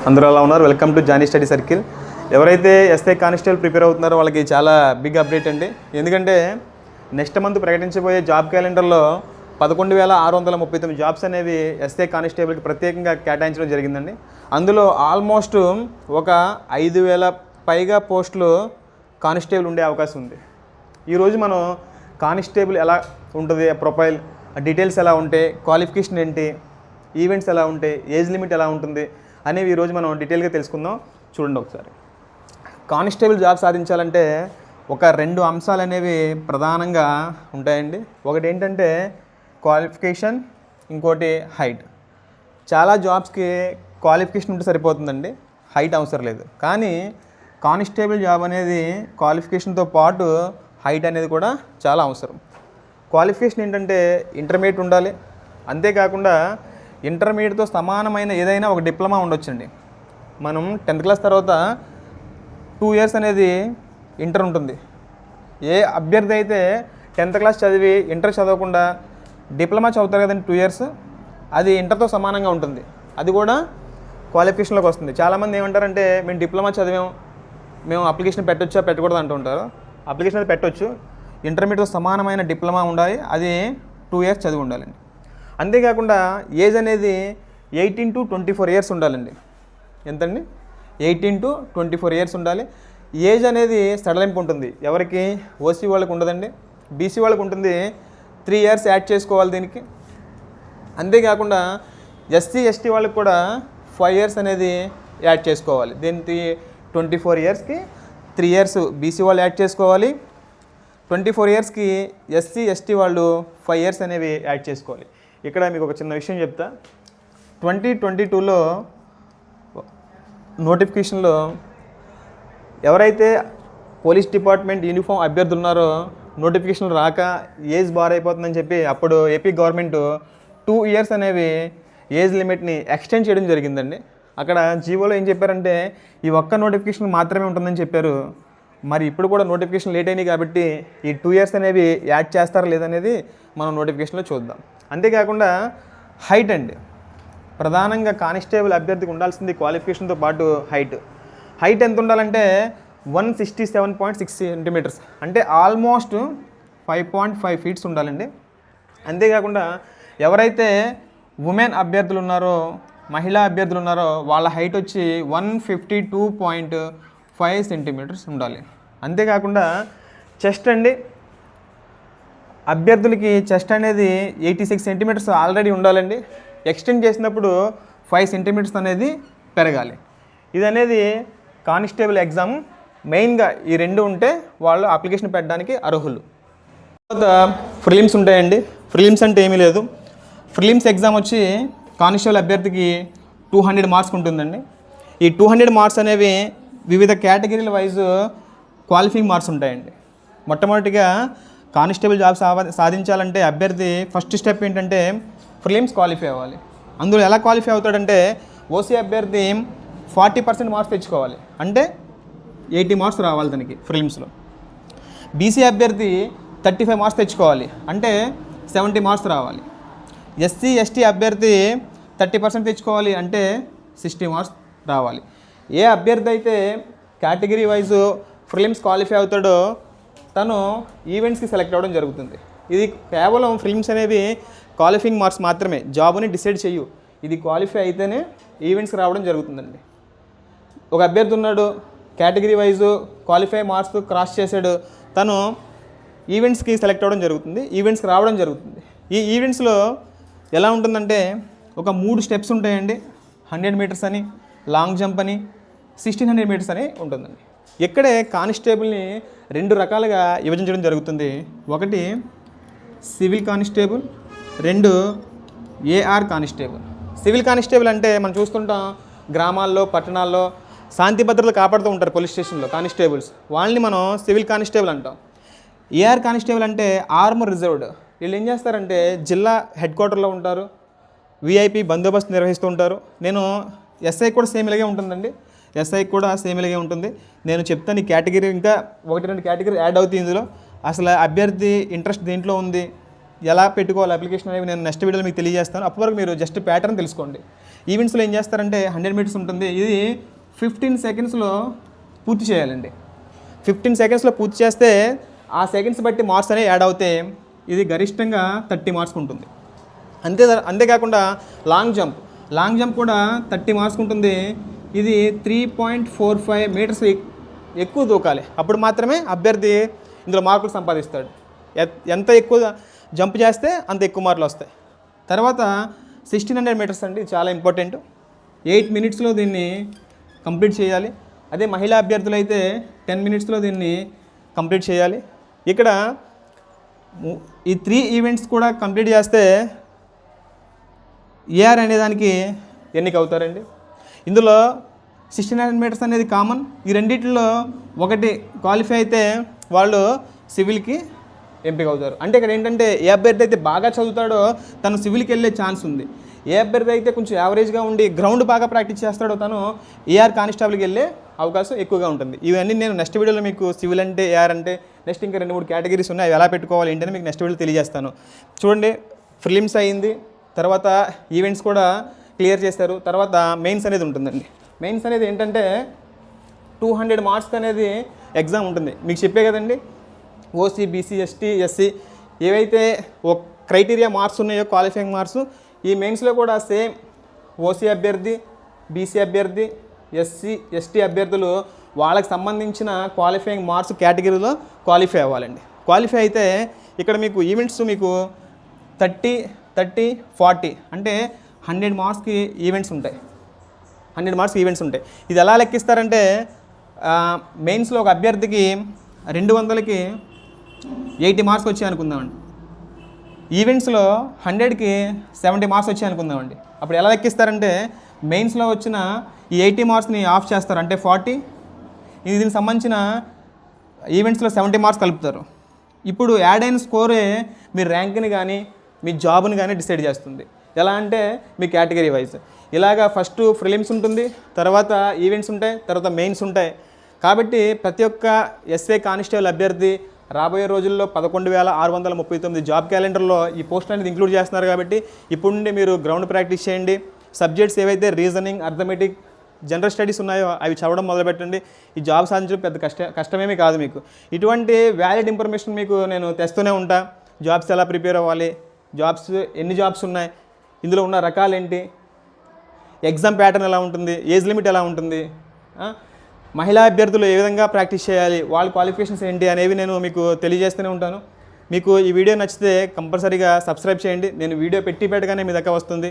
అందరూ ఎలా ఉన్నారు? Welcome to Jani study circle. ఎవరైతే ఎస్ఐ కానిస్టేబుల్ ప్రిపేర్ అవుతున్నారో వాళ్ళకి చాలా బిగ్ అప్డేట్ అండి. ఎందుకంటే నెక్స్ట్ మంత్ ప్రకటించబోయే జాబ్ క్యాలెండర్లో 11,639 జాబ్స్ అనేవి ఎస్ఐ కానిస్టేబుల్కి ప్రత్యేకంగా కేటాయించడం జరిగిందండి. అందులో ఆల్మోస్ట్ ఒక 5,000 పైగా పోస్టులు కానిస్టేబుల్ ఉండే అవకాశం ఉంది. ఈరోజు మనం కానిస్టేబుల్ ఎలా ఉంటుంది, ప్రొఫైల్ డీటెయిల్స్ ఎలా ఉంటాయి, క్వాలిఫికేషన్ ఏంటి, ఈవెంట్స్ ఎలా ఉంటాయి, ఏజ్ లిమిట్ ఎలా ఉంటుంది అనేవి ఈరోజు మనం డీటెయిల్గా తెలుసుకుందాం. చూడండి ఒకసారి. కానిస్టేబుల్ జాబ్ సాధించాలంటే ఒక 2 అంశాలు అనేవి ప్రధానంగా ఉంటాయండి. ఒకటి ఏంటంటే క్వాలిఫికేషన్, ఇంకోటి హైట్. చాలా జాబ్స్కి క్వాలిఫికేషన్ ఉంటే సరిపోతుందండి, హైట్ అవసరం లేదు. కానీ కానిస్టేబుల్ జాబ్ అనేది క్వాలిఫికేషన్తో పాటు హైట్ అనేది కూడా చాలా అవసరం. క్వాలిఫికేషన్ ఏంటంటే ఇంటర్మీడియట్ ఉండాలి. అంతేకాకుండా ఇంటర్మీడియట్తో సమానమైన ఏదైనా ఒక డిప్లొమా ఉండొచ్చండి. మనం 10th క్లాస్ తర్వాత 2 years అనేది ఇంటర్ ఉంటుంది. ఏ అభ్యర్థి అయితే 10th క్లాస్ చదివి ఇంటర్ చదవకుండా డిప్లొమా చదువుతారు కదండి 2 years, అది ఇంటర్తో సమానంగా ఉంటుంది. అది కూడా క్వాలిఫికేషన్లోకి వస్తుంది. చాలామంది ఏమంటారంటే మేము డిప్లొమా చదివాం, మేము అప్లికేషన్ పెట్టొచ్చా పెట్టకూడదు అంటూ ఉంటారు. అప్లికేషన్ అది పెట్టొచ్చు. ఇంటర్మీడియట్తో సమానమైన డిప్లొమా ఉండాలి, అది 2 years చదివి ఉండాలండి. అంతేకాకుండా ఏజ్ అనేది 18 to 24 years ఉండాలండి. ఎంతండి? 18 to 24 years ఉండాలి. ఏజ్ అనేది సడలింపు ఉంటుంది. ఎవరికి? ఓసీ వాళ్ళకి ఉండదండి, బీసీ వాళ్ళకి ఉంటుంది. 3 years యాడ్ చేసుకోవాలి దీనికి. అంతేకాకుండా ఎస్సీ ఎస్టీ వాళ్ళకి కూడా 5 years అనేది యాడ్ చేసుకోవాలి. దీనికి 24 yearsకి 3 years బీసీ వాళ్ళు యాడ్ చేసుకోవాలి. 24 yearsకి ఎస్సీ ఎస్టీ వాళ్ళు 5 years అనేవి యాడ్ చేసుకోవాలి. ఇక్కడ మీకు ఒక చిన్న విషయం చెప్తా. 2022లో నోటిఫికేషన్లో ఎవరైతే పోలీస్ డిపార్ట్మెంట్ యూనిఫామ్ అభ్యర్థులు ఉన్నారో నోటిఫికేషన్ రాక ఏజ్ బార్ అయిపోతుందని చెప్పి అప్పుడు ఏపీ గవర్నమెంట్ 2 years అనేవి ఏజ్ లిమిట్ని ఎక్స్టెండ్ చేయడం జరిగిందండి. అక్కడ జీవోలో ఏం చెప్పారంటే ఈ ఒక్క నోటిఫికేషన్ మాత్రమే ఉంటుందని చెప్పారు. మరి ఇప్పుడు కూడా నోటిఫికేషన్ లేట్ అయినాయి కాబట్టి ఈ 2 years అనేవి యాడ్ చేస్తారా లేదనేది మనం నోటిఫికేషన్లో చూద్దాం. అంతేకాకుండా హైట్ అండి. ప్రధానంగా కానిస్టేబుల్ అభ్యర్థికి ఉండాల్సింది క్వాలిఫికేషన్తో పాటు హైట్ ఎంత ఉండాలంటే 167.6 centimeters, అంటే ఆల్మోస్ట్ 5.5 feet ఉండాలండి. అంతేకాకుండా ఎవరైతే ఉమెన్ అభ్యర్థులు ఉన్నారో, మహిళా అభ్యర్థులు ఉన్నారో వాళ్ళ హైట్ వచ్చి 152.5 centimeters ఉండాలి. అంతేకాకుండా చెస్ట్ అండి, అభ్యర్థులకి చెస్ట్ అనేది 86 centimeters ఆల్రెడీ ఉండాలండి. ఎక్స్టెండ్ చేసినప్పుడు 5 centimeters అనేది పెరగాలి. ఇది అనేది కానిస్టేబుల్ ఎగ్జామ్ మెయిన్గా ఈ 2 ఉంటే వాళ్ళు అప్లికేషన్ పెట్టడానికి అర్హులు. తర్వాత ప్రిలిమ్స్ ఉంటాయండి. ప్రిలిమ్స్ అంటే ఏమీ లేదు. ప్రిలిమ్స్ ఎగ్జామ్ వచ్చి కానిస్టేబుల్ అభ్యర్థికి 200 మార్క్స్ ఉంటుందండి. ఈ 200 మార్క్స్ అనేవి వివిధ కేటగిరీల వైజ్ క్వాలిఫైయింగ్ మార్క్స్ ఉంటాయండి. మొట్టమొదటిగా కానిస్టేబుల్ జాబ్ సాధించాలంటే అభ్యర్థి ఫస్ట్ స్టెప్ ఏంటంటే ప్రిలిమ్స్ క్వాలిఫై అవ్వాలి. అందులో ఎలా క్వాలిఫై అవుతాడంటే ఓసీ అభ్యర్థి 40% మార్క్స్ తెచ్చుకోవాలి, అంటే 80 మార్క్స్ రావాలి తనకి ప్రిలిమ్స్లో. బీసీ అభ్యర్థి 35 మార్క్స్ తెచ్చుకోవాలి, అంటే 70 మార్క్స్ రావాలి. ఎస్సీ ఎస్టీ అభ్యర్థి 30% తెచ్చుకోవాలి, అంటే 60 మార్క్స్ రావాలి. ఏ అభ్యర్థి అయితే కేటగిరీ వైజ్ ప్రిలిమ్స్ క్వాలిఫై అవుతాడో తను ఈవెంట్స్కి సెలెక్ట్ అవ్వడం జరుగుతుంది. ఇది కేవలం ప్రిలిమ్స్ అనేవి క్వాలిఫైయింగ్ మార్క్స్ మాత్రమే, జాబ్ని డిసైడ్ చేయు. ఇది క్వాలిఫై అయితేనే ఈవెంట్స్కి రావడం జరుగుతుందండి. ఒక అభ్యర్థి ఉన్నాడు, category wise qualify marks cross చేశాడు, తను ఈవెంట్స్కి సెలెక్ట్ అవ్వడం జరుగుతుంది, ఈవెంట్స్కి రావడం జరుగుతుంది. ఈ ఈవెంట్స్లో ఎలా ఉంటుందంటే ఒక 3 steps ఉంటాయండి. 100 meters అని, లాంగ్ జంప్ అని, 1600 meters అని ఉంటుందండి. ఇక్కడే కానిస్టేబుల్ని 2 రకాలుగా విభజించడం జరుగుతుంది. ఒకటి civil constable, 2 AR constable. Civil constable అంటే మనం చూస్తుంటాం గ్రామాల్లో, పట్టణాల్లో శాంతి భద్రతలు కాపాడుతూ ఉంటారు పోలీస్ స్టేషన్లో కానిస్టేబుల్స్, వాళ్ళని మనం సివిల్ కానిస్టేబుల్ అంటాం. ఏఆర్ కానిస్టేబుల్ అంటే ఆర్మర్ రిజర్వ్డ్. వీళ్ళు ఏం చేస్తారంటే జిల్లా హెడ్ క్వార్టర్లో ఉంటారు, విఐపి బందోబస్తు నిర్వహిస్తూ ఉంటారు. నేను ఎస్ఐ కూడా సేమ్ ఇలాగే ఉంటుందండి, ఎస్ఐ కూడా సేమ్ ఇలాగే ఉంటుంది. నేను చెప్తాను ఈ కేటగిరీ, ఇంకా 1-2 కేటగిరీ యాడ్ అవుతాయి ఇందులో. అసలు అభ్యర్థి ఇంట్రెస్ట్ దేంట్లో ఉంది, ఎలా పెట్టుకోవాలి అప్లికేషన్ అనేవి నేను నెక్స్ట్ వీడియోలో మీకు తెలియజేస్తాను. అప్పటివరకు మీరు జస్ట్ ప్యాటర్న్ తెలుసుకోండి. ఈవెంట్స్లో ఏం చేస్తారంటే 100 మీటర్స్ ఉంటుంది, ఇది 15 సెకండ్స్లో పూర్తి చేయాలండి. 15 సెకండ్స్లో పూర్తి చేస్తే ఆ సెకండ్స్ బట్టి మార్క్స్ అనేవి యాడ్ అవుతే ఇది గరిష్టంగా 30 మార్క్స్ ఉంటుంది. అంతేకాకుండా లాంగ్ జంప్ కూడా 30 మార్క్స్ ఉంటుంది. ఇది 3.45 మీటర్స్ ఎక్కువ దూకాలి, అప్పుడు మాత్రమే అభ్యర్థి ఇందులో మార్కులు సంపాదిస్తాడు. ఎంత ఎక్కువ జంప్ చేస్తే అంత ఎక్కువ మార్కులు వస్తాయి. తర్వాత 1600 మీటర్స్ అండి, చాలా ఇంపార్టెంట్. 8 మినిట్స్లో దీన్ని కంప్లీట్ చేయాలి. అదే మహిళా అభ్యర్థులు అయితే 10 మినిట్స్లో దీన్ని కంప్లీట్ చేయాలి. ఇక్కడ ఈ 3 ఈవెంట్స్ కూడా కంప్లీట్ చేస్తే ఏఆర్ అనే దానికి ఎన్నిక అవుతారండి. ఇందులో 1600 మీటర్స్ అనేది కామన్. ఈ రెండింటిలో ఒకటి క్వాలిఫై అయితే వాళ్ళు సివిల్కి ఎంపిక అవుతారు. అంటే ఇక్కడ ఏంటంటే ఏ అభ్యర్థి అయితే బాగా చదువుతాడో తను సివిల్కి వెళ్ళే ఛాన్స్ ఉంది. ఏ అభ్యర్థి అయితే కొంచెం యావరేజ్గా ఉండి గ్రౌండ్ బాగా ప్రాక్టీస్ చేస్తాడో తను ఏఆర్ కానిస్టేబుల్కి వెళ్ళే అవకాశం ఎక్కువగా ఉంటుంది. ఇవన్నీ నేను నెక్స్ట్ వీడియోలో మీకు సివిల్ అంటే ఏఆర్ అంటే నెక్స్ట్ ఇంకా 2-3 కేటగిరీస్ ఉన్నాయి, అవి ఎలా పెట్టుకోవాలి ఏంటని మీకు నెక్స్ట్ వీడియోలో తెలియజేస్తాను. చూడండి, ప్రిలిమ్స్ అయింది, తర్వాత ఈవెంట్స్ కూడా క్లియర్ చేశారు, తర్వాత మెయిన్స్ అనేది ఉంటుందండి. మెయిన్స్ అనేది ఏంటంటే 200 మార్క్స్ అనేది ఎగ్జామ్ ఉంటుంది. మీకు చెప్పే కదండి, ఓసీ, బీసీ, ఎస్టీ, ఎస్సీ ఏవైతే ఒక క్రైటీరియా మార్క్స్ ఉన్నాయో క్వాలిఫైయింగ్ మార్క్స్, ఈ మెయిన్స్లో కూడా సేమ్ ఓసీ అభ్యర్థి, బీసీ అభ్యర్థి, ఎస్సీ, ఎస్టీ అభ్యర్థులు వాళ్ళకి సంబంధించిన క్వాలిఫైయింగ్ మార్క్స్ కేటగిరీలో క్వాలిఫై అవ్వాలండి. క్వాలిఫై అయితే ఇక్కడ మీకు ఈవెంట్స్ మీకు 30, 40 అంటే 100 మార్క్స్కి ఈవెంట్స్ ఉంటాయి. 100 మార్క్స్ ఈవెంట్స్ ఉంటాయి. ఇది ఎలా లెక్కిస్తారంటే మెయిన్స్లో ఒక అభ్యర్థికి 200కి 80 మార్క్స్ వచ్చాయి అనుకుందామండి. ఈవెంట్స్లో 100కి 70 మార్క్స్ వచ్చాయి అనుకుందామండి. అప్పుడు ఎలా లెక్కిస్తారంటే మెయిన్స్లో వచ్చిన ఈ 80 మార్క్స్ని ఆఫ్ చేస్తారు, అంటే 40. దీనికి సంబంధించిన ఈవెంట్స్లో 70 మార్క్స్ కలుపుతారు. ఇప్పుడు యాడ్ అయిన స్కోరే మీ ర్యాంక్ని కానీ మీ జాబ్ని కానీ డిసైడ్ చేస్తుంది. ఎలా అంటే మీ కేటగిరీ వైజ్ ఇలాగా ఫస్ట్ ప్రిలిమ్స్ ఉంటుంది, తర్వాత ఈవెంట్స్ ఉంటాయి, తర్వాత మెయిన్స్ ఉంటాయి. కాబట్టి ప్రతి ఒక్క ఎస్ఏ కానిస్టేబుల్ అభ్యర్థి రాబోయే రోజుల్లో 11,639 జాబ్ క్యాలెండర్లో ఈ పోస్ట్ అనేది ఇంక్లూడ్ చేస్తున్నారు. కాబట్టి ఇప్పుడు నుండి మీరు గ్రౌండ్ ప్రాక్టీస్ చేయండి. సబ్జెక్ట్స్ ఏవైతే రీజనింగ్, అర్థమెటిక్, జనరల్ స్టడీస్ ఉన్నాయో అవి చదవడం మొదలుపెట్టండి. ఈ జాబ్ సాధించడం పెద్ద కష్టమేమీ కాదు. మీకు ఇటువంటి వ్యాలిడ్ ఇన్ఫర్మేషన్ మీకు నేను తెస్తూనే ఉంటా. జాబ్స్ ఎలా ప్రిపేర్ అవ్వాలి, జాబ్స్ ఎన్ని జాబ్స్ ఉన్నాయి, ఇందులో ఉన్న రకాలు ఏంటి, ఎగ్జామ్ ప్యాటర్న్ ఎలా ఉంటుంది, ఏజ్ లిమిట్ ఎలా ఉంటుంది, మహిళా అభ్యర్థులు ఏ విధంగా ప్రాక్టీస్ చేయాలి, వాళ్ళ క్వాలిఫికేషన్స్ ఏంటి అనేవి నేను మీకు తెలియజేస్తూనే ఉంటాను. మీకు ఈ వీడియో నచ్చితే కంపల్సరీగా సబ్స్క్రైబ్ చేయండి. నేను వీడియో పెట్టగానే మీ దగ్గర వస్తుంది.